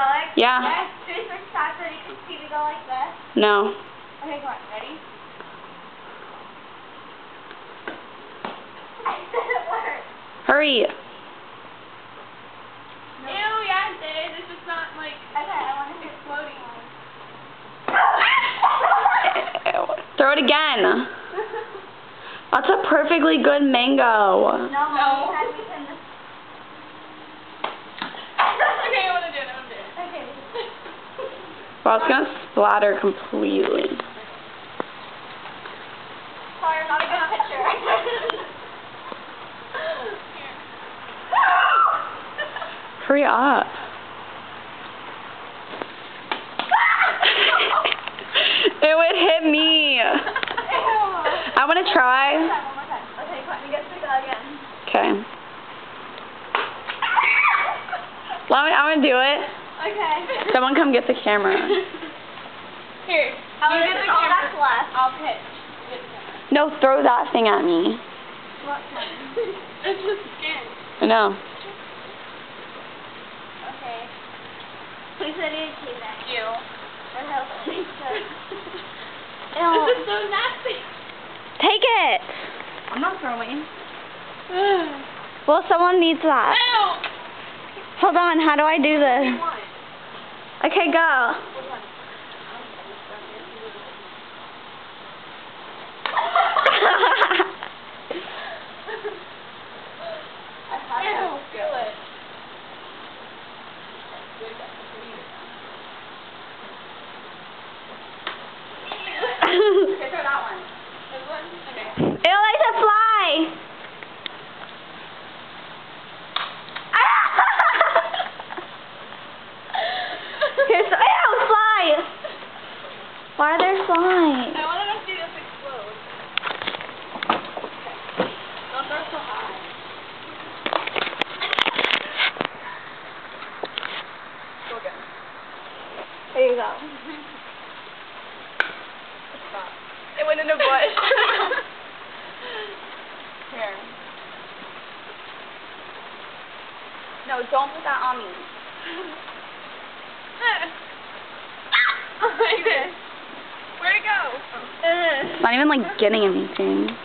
like? Yeah. Yes. Should we switch sides so you can see me go like this? No. Okay, come on. Ready? It didn't work. Hurry. No. Ew, yeah, it did. It's just not like... Okay, I want to see it floating on. Throw it again. That's a perfectly good mango. No. We can... Okay, I want to do it. Okay. Well, it's gonna splatter completely. Sorry, I'm not a good picture. Hurry up. It would hit me. I want to try. One more time. Okay, come on. You get to go again. Okay. I want to do it. Okay. Someone come get the camera. Here. I'll get the camera. That's left. I'll pitch. No, throw that thing at me. What one? It's just skin. I know. Okay. Please let me see that. You. What else? This is so nasty. Take it. I'm not throwing. Well, someone needs that. Ew. Hold on, how do I do this? Okay, go. Ew, feel it. Okay, throw that one. This one? Okay. Ew, like a fly. Here's the, ew, fly. Why are there flies? I want to see this explode. Don't throw so high. Go again. There you go. Stop. It went in a bush. Here. No, don't put that on me. Like this. Where'd it go? It's not even like getting anything.